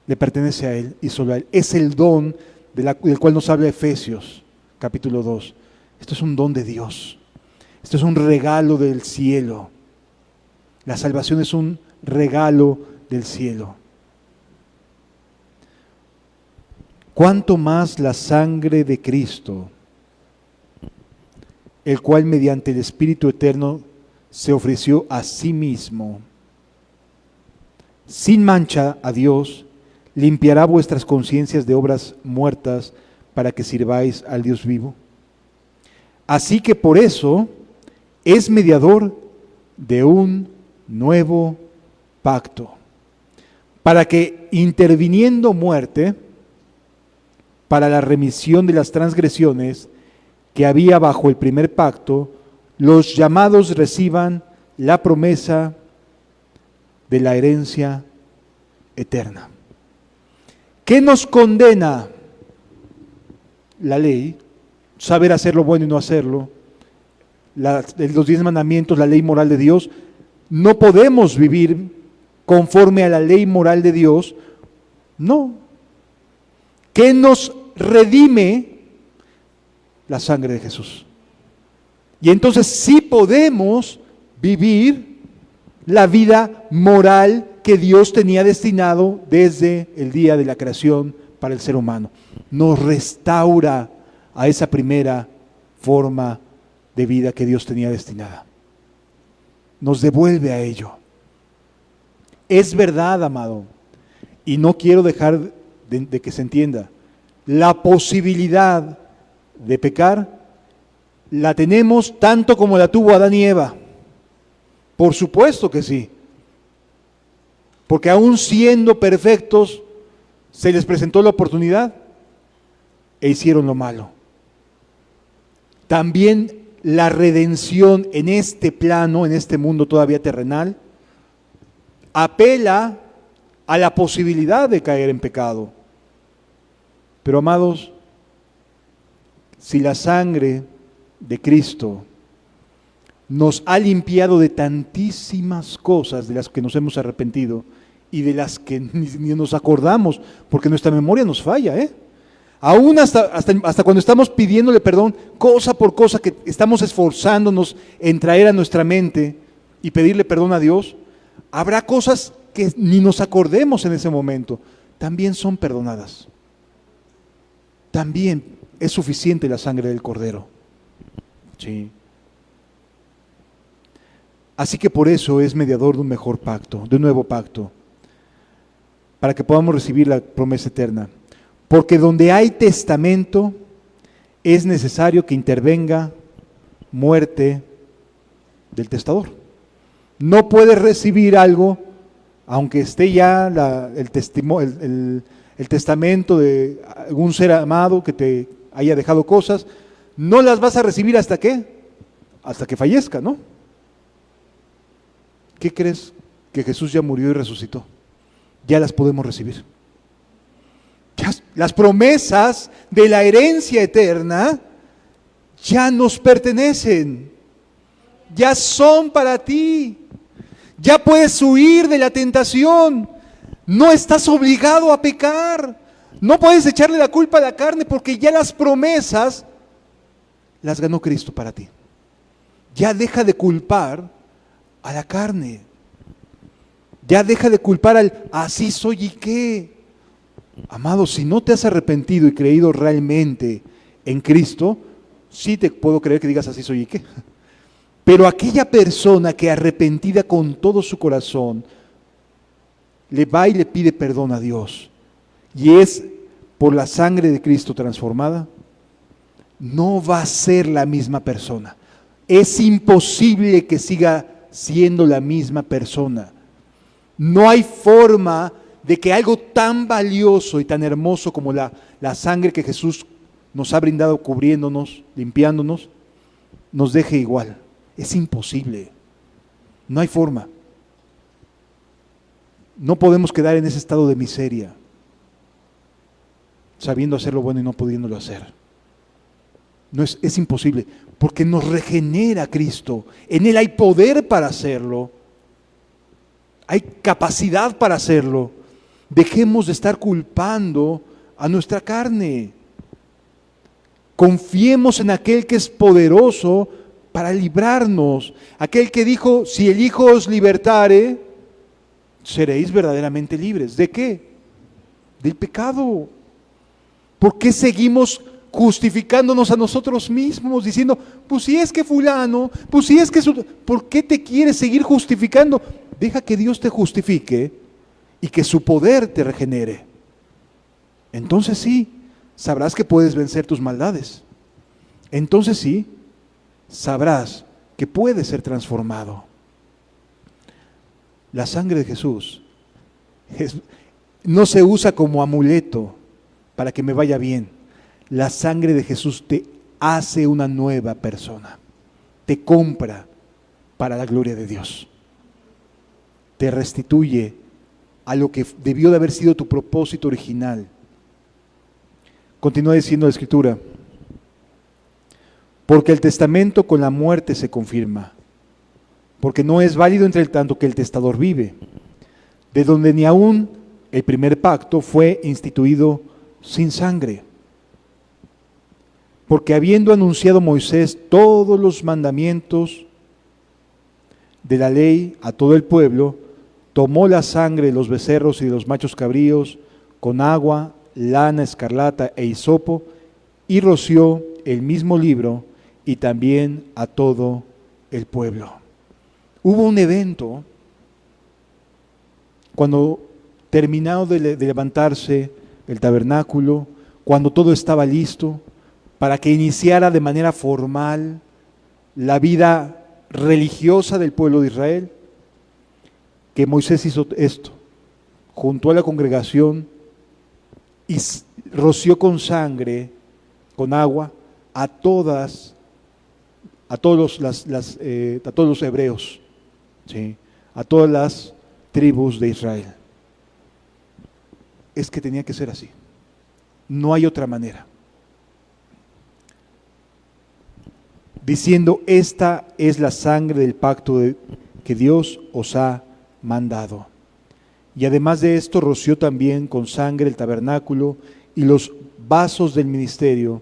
Le pertenece a Él y solo a Él. Es el don del cual nos habla Efesios, capítulo 2. Esto es un don de Dios. Esto es un regalo del cielo. La salvación es un regalo del cielo. ¿Cuánto más la sangre de Cristo, el cual mediante el Espíritu Eterno se ofreció a sí mismo, sin mancha a Dios, limpiará vuestras conciencias de obras muertas para que sirváis al Dios vivo? Así que por eso es mediador de un nuevo pacto, para que interviniendo muerte, para la remisión de las transgresiones que había bajo el primer pacto, los llamados reciban la promesa de la herencia eterna. ¿Qué nos condena? La ley, saber hacer lo bueno y no hacerlo, los 10 mandamientos, la ley moral de Dios. No podemos vivir conforme a la ley moral de Dios, no. ¿Qué nos redime? La sangre de Jesús. Y entonces sí podemos vivir la vida moral que Dios tenía destinado desde el día de la creación para el ser humano. Nos restaura a esa primera forma de vida que Dios tenía destinada. Nos devuelve a ello. Es verdad, amado, y no quiero dejar de que se entienda, la posibilidad de pecar la tenemos tanto como la tuvo Adán y Eva. Por supuesto que sí. Porque aún siendo perfectos, se les presentó la oportunidad e hicieron lo malo. También la redención en este plano, en este mundo todavía terrenal, apela a la posibilidad de caer en pecado. Pero amados, si la sangre de Cristo nos ha limpiado de tantísimas cosas de las que nos hemos arrepentido y de las que ni nos acordamos, porque nuestra memoria nos falla, aún hasta cuando estamos pidiéndole perdón, cosa por cosa que estamos esforzándonos en traer a nuestra mente y pedirle perdón a Dios, habrá cosas que ni nos acordemos en ese momento, también son perdonadas. También es suficiente la sangre del Cordero. Sí. Así que por eso es mediador de un mejor pacto, de un nuevo pacto, para que podamos recibir la promesa eterna. Porque donde hay testamento, es necesario que intervenga muerte del testador. No puedes recibir algo, aunque esté ya el testamento de algún ser amado que te haya dejado cosas, no las vas a recibir ¿hasta qué? Hasta que fallezca, ¿no? ¿Qué crees? Que Jesús ya murió y resucitó. Ya las podemos recibir. Ya, las promesas de la herencia eterna ya nos pertenecen. Ya son para ti. Ya puedes huir de la tentación. No estás obligado a pecar. No puedes echarle la culpa a la carne porque ya las promesas las ganó Cristo para ti. Ya deja de culpar a la carne. Ya deja de culpar al así soy y qué. Amado, si no te has arrepentido y creído realmente en Cristo, sí te puedo creer que digas así soy y qué. Pero aquella persona que arrepentida con todo su corazón le va y le pide perdón a Dios y es por la sangre de Cristo transformada, no va a ser la misma persona. Es imposible que siga siendo la misma persona. No hay forma de que algo tan valioso y tan hermoso como la sangre que Jesús nos ha brindado cubriéndonos, limpiándonos, nos deje igual. Es imposible. No hay forma. No podemos quedar en ese estado de miseria, sabiendo hacer lo bueno y no pudiéndolo hacer. No es imposible, porque nos regenera Cristo. En Él hay poder para hacerlo. Hay capacidad para hacerlo. Dejemos de estar culpando a nuestra carne. Confiemos en aquel que es poderoso para librarnos. Aquel que dijo, si el Hijo os libertare, seréis verdaderamente libres. ¿De qué? Del pecado. ¿Por qué seguimos justificándonos a nosotros mismos, diciendo, pues si es que fulano, pues si es que... ¿Por qué te quieres seguir justificando? Deja que Dios te justifique y que su poder te regenere. Entonces sí, sabrás que puedes vencer tus maldades. Entonces sí, sabrás que puedes ser transformado. La sangre de Jesús no se usa como amuleto para que me vaya bien. La sangre de Jesús te hace una nueva persona, te compra para la gloria de Dios, te restituye a lo que debió de haber sido tu propósito original. Continúa diciendo la Escritura, porque el testamento con la muerte se confirma, porque no es válido entre el tanto que el testador vive, de donde ni aún el primer pacto fue instituido sin sangre. Porque habiendo anunciado Moisés todos los mandamientos de la ley a todo el pueblo, tomó la sangre de los becerros y de los machos cabríos con agua, lana escarlata e hisopo y roció el mismo libro y también a todo el pueblo. Hubo un evento cuando terminado de levantarse el tabernáculo, cuando todo estaba listo para que iniciara de manera formal la vida religiosa del pueblo de Israel, que Moisés hizo esto, juntó a la congregación y roció con sangre, con agua, a todos los hebreos, ¿sí? A todas las tribus de Israel. Es que tenía que ser así. No hay otra manera. Diciendo, esta es la sangre del pacto que Dios os ha mandado. Y además de esto, roció también con sangre el tabernáculo y los vasos del ministerio,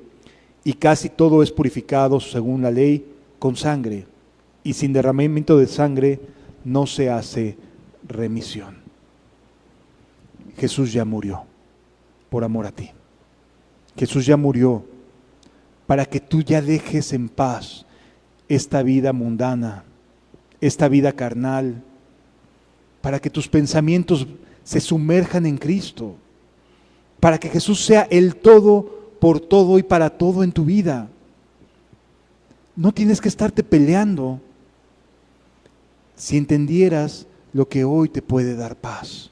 y casi todo es purificado según la ley con sangre, y sin derramamiento de sangre no se hace remisión. Jesús ya murió por amor a ti. Jesús ya murió para que tú ya dejes en paz esta vida mundana, esta vida carnal, para que tus pensamientos se sumerjan en Cristo, para que Jesús sea el todo, por todo y para todo en tu vida. No tienes que estarte peleando si entendieras lo que hoy te puede dar paz.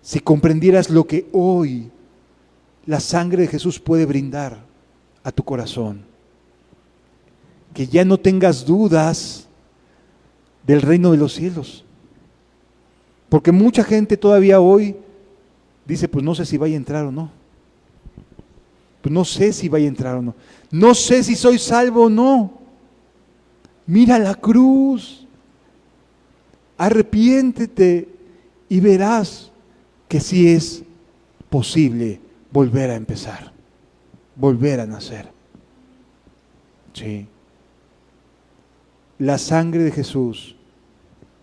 Si comprendieras lo que hoy la sangre de Jesús puede brindar a tu corazón. Que ya no tengas dudas del reino de los cielos. Porque mucha gente todavía hoy dice, pues no sé si vaya a entrar o no. Pues no sé si vaya a entrar o no. No sé si soy salvo o no. Mira la cruz. Arrepiéntete y verás que sí es posible volver a empezar, volver a nacer. Sí. La sangre de Jesús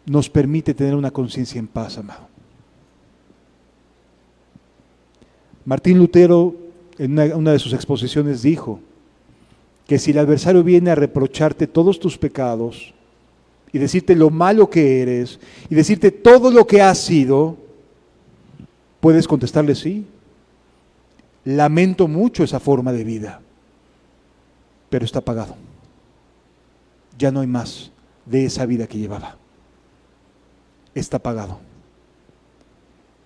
nos permite tener una conciencia en paz, amado. Martín Lutero, en una de sus exposiciones, dijo que si el adversario viene a reprocharte todos tus pecados y decirte lo malo que eres y decirte todo lo que has sido, puedes contestarle sí. Lamento mucho esa forma de vida, pero está pagado. Ya no hay más de esa vida que llevaba. Está pagado.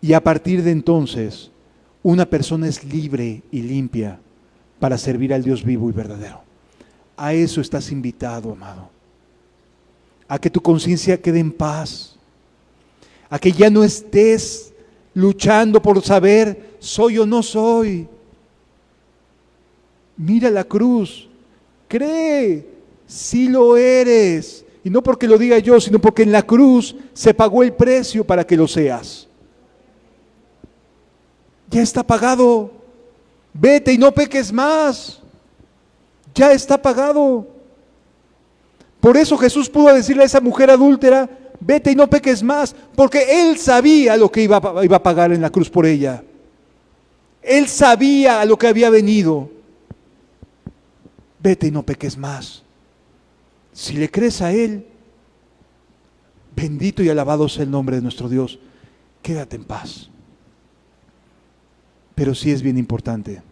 Y a partir de entonces, una persona es libre y limpia para servir al Dios vivo y verdadero. A eso estás invitado, amado. a que tu conciencia quede en paz, a que ya no estés luchando por saber, ¿soy o no soy? Mira la cruz, cree, si lo eres, y no porque lo diga yo, sino porque en la cruz se pagó el precio para que lo seas. Ya está pagado, vete y no peques más, ya está pagado. Por eso Jesús pudo decirle a esa mujer adúltera, vete y no peques más, porque Él sabía lo que iba a pagar en la cruz por ella. Él sabía a lo que había venido. Vete y no peques más. Si le crees a Él, bendito y alabado sea el nombre de nuestro Dios, quédate en paz. Pero sí es bien importante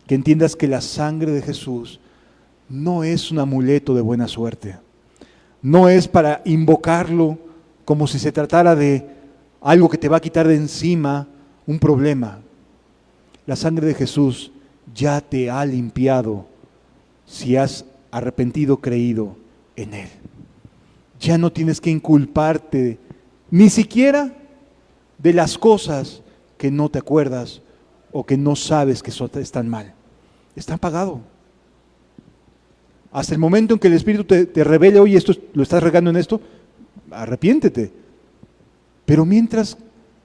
que entiendas que la sangre de Jesús no es un amuleto de buena suerte. No es para invocarlo como si se tratara de algo que te va a quitar de encima un problema. La sangre de Jesús ya te ha limpiado si has arrepentido, creído en Él. Ya no tienes que inculparte ni siquiera de las cosas que no te acuerdas o que no sabes que están mal. Están pagados. Hasta el momento en que el Espíritu te revele, oye, esto lo estás regando en esto, arrepiéntete. Pero mientras,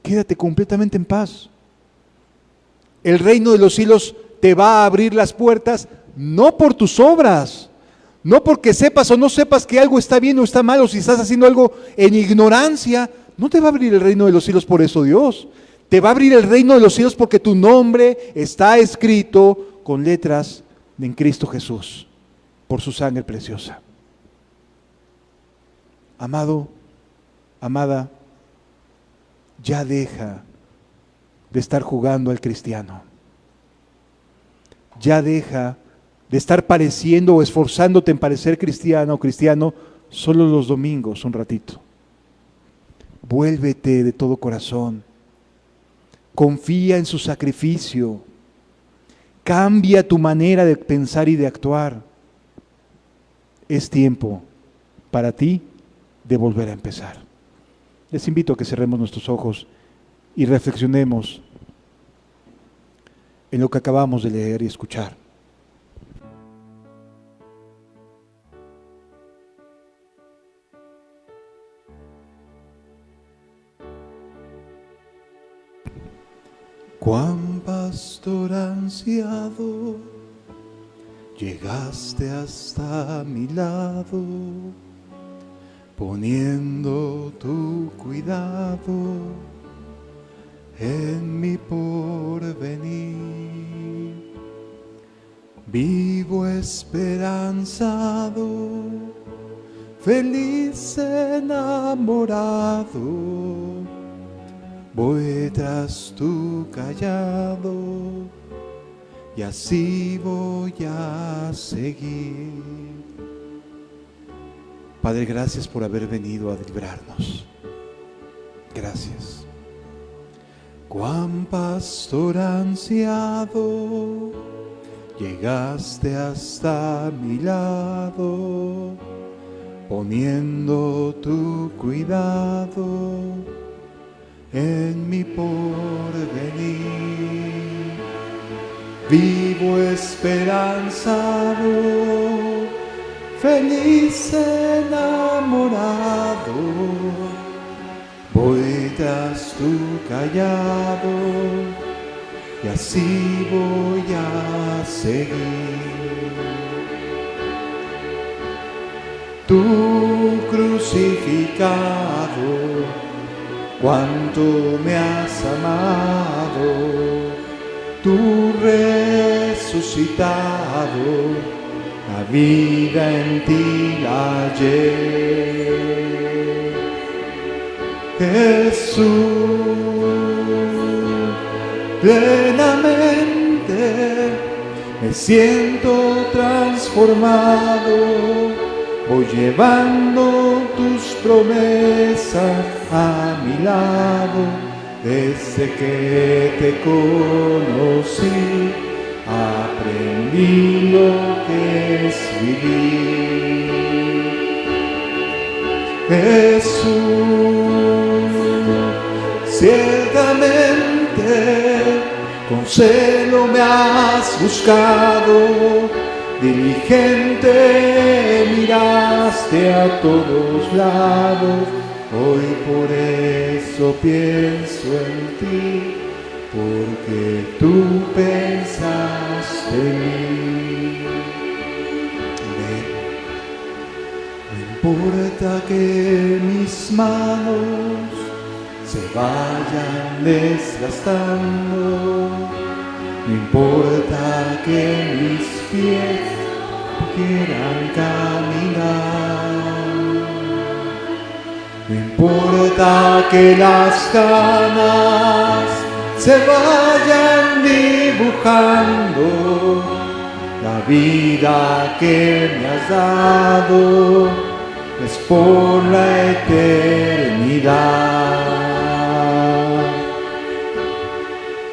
quédate completamente en paz. El reino de los cielos te va a abrir las puertas, no por tus obras, no porque sepas o no sepas que algo está bien o está mal, o si estás haciendo algo en ignorancia. No te va a abrir el reino de los cielos por eso, Dios. Te va a abrir el reino de los cielos porque tu nombre está escrito con letras en Cristo Jesús, por su sangre preciosa. Amado, amada, ya deja de estar jugando al cristiano. Ya deja de estar pareciendo o esforzándote en parecer cristiano o cristiano solo los domingos un ratito. Vuélvete de todo corazón. Confía en su sacrificio. Cambia tu manera de pensar y de actuar. Es tiempo para ti de volver a empezar. Les invito a que cerremos nuestros ojos y reflexionemos en lo que acabamos de leer y escuchar. Cuán pastor ansiado, llegaste hasta mi lado, poniendo tu cuidado en mi porvenir. Vivo esperanzado, feliz enamorado, voy tras tu callado y así voy a seguir. Padre, gracias por haber venido a librarnos. Gracias. Cuán pastor ansiado, llegaste hasta mi lado, poniendo tu cuidado en mi porvenir. Vivo esperanzado, feliz enamorado, voy tras tu callado y así voy a seguir. Tú crucificado, cuánto me has amado, tú resucitado, la vida en ti la hallé. Jesús, plenamente me siento transformado, voy llevando tus promesas a mi lado. Desde que te conocí, aprendí lo que es vivir.
Jesús, ciertamente con celo me has buscado, diligente miraste a todos lados, hoy por eso pienso en ti, porque tú pensaste en mí. No importa que mis manos se vayan desgastando, no importa que mis pies quieran caminar, no importa que las ganas se vayan dibujando, la vida que me has dado es por la eternidad.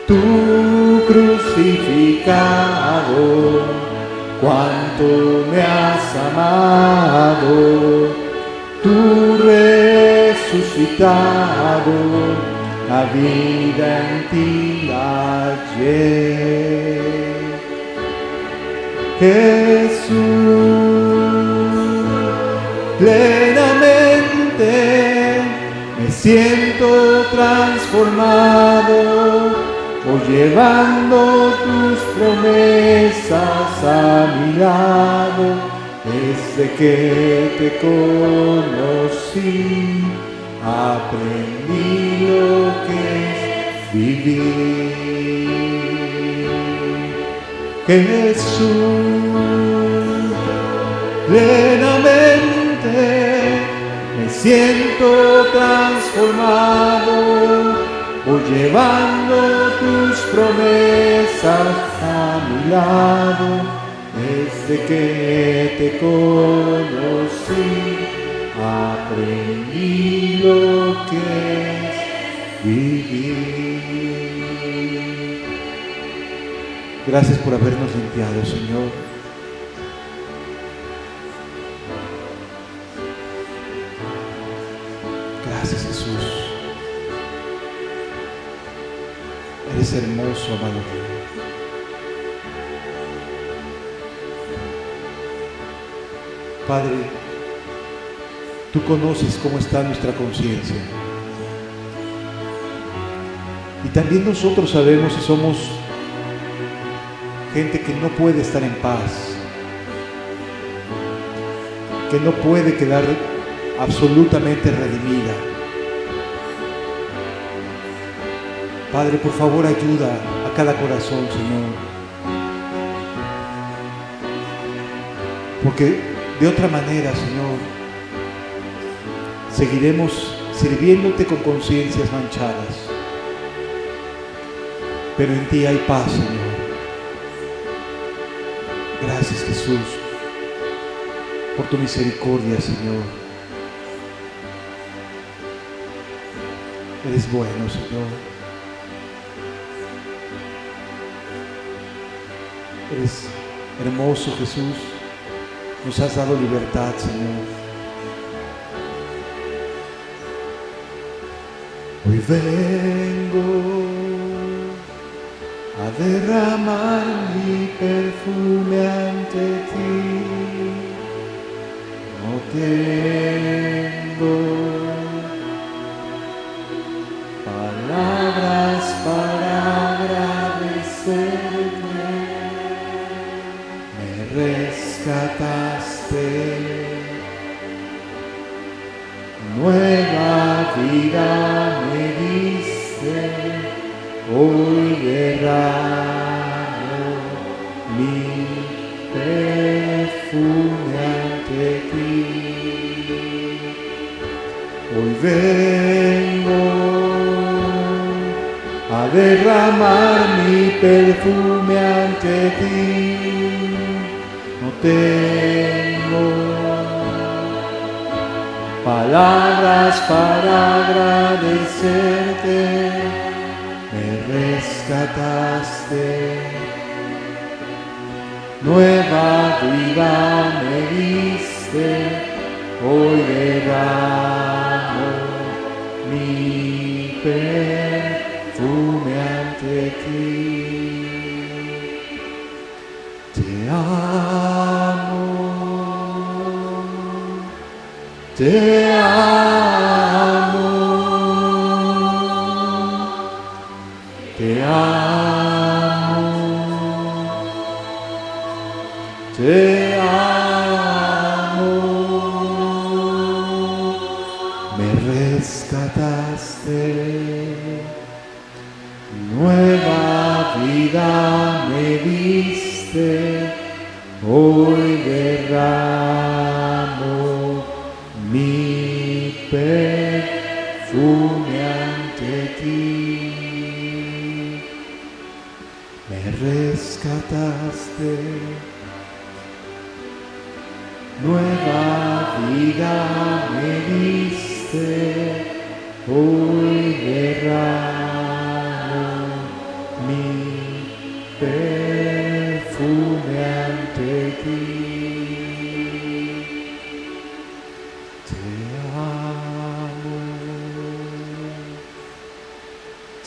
Tú crucificado, cuánto me has amado, tú resucitado, la vida en ti hallé. Jesús, plenamente me siento transformado, hoy llevando tus promesas a mi lado, desde que te conocí, aprendí lo que es vivir. Jesús, plenamente me siento transformado, voy llevando tus promesas a mi lado, desde que te conocí, aprendí lo que es vivir. Gracias por habernos limpiado, Señor. Gracias, Jesús. Eres hermoso, amado Dios. Padre, tú conoces cómo está nuestra conciencia. Y también nosotros sabemos si somos gente que no puede estar en paz, que no puede quedar absolutamente redimida. Padre, por favor, ayuda a cada corazón, Señor. Porque de otra manera, Señor, seguiremos sirviéndote con conciencias manchadas. Pero en ti hay paz, Señor. Gracias, Jesús, por tu misericordia, Señor. Eres bueno, Señor. Eres hermoso, Jesús. Nos has dado libertad, Señor. Hoy vengo a derramar mi perfume ante ti. No tengo palabras para agradecerte. Me rescataste, nueva vida me diste. Hoy derramo mi perfume ante ti. Hoy vengo a derramar mi perfume ante ti. No tengo palabras para agradecerte. Me rescataste, nueva vida me diste, hoy derramo te amo, te amo, te amo, me rescataste, nueva vida me diste, hoy derramo mi perfume ante ti. Me rescataste, nueva vida me diste, hoy derramo mi perfume ante ti.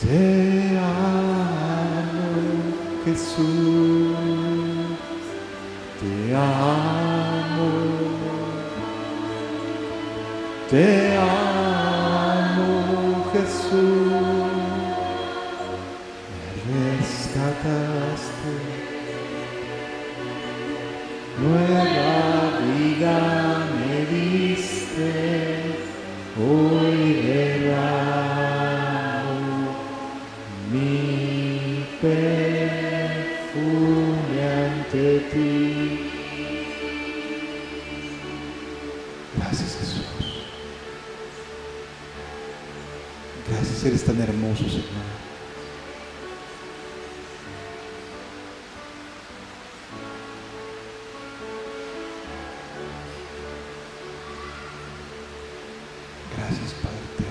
Te amo, Jesús, te amo, Jesús, me rescataste, nueva vida me diste, hoy derramo mi perfume ante ti. Gracias, Jesús. Gracias, eres tan hermoso, Señor. Gracias, Padre.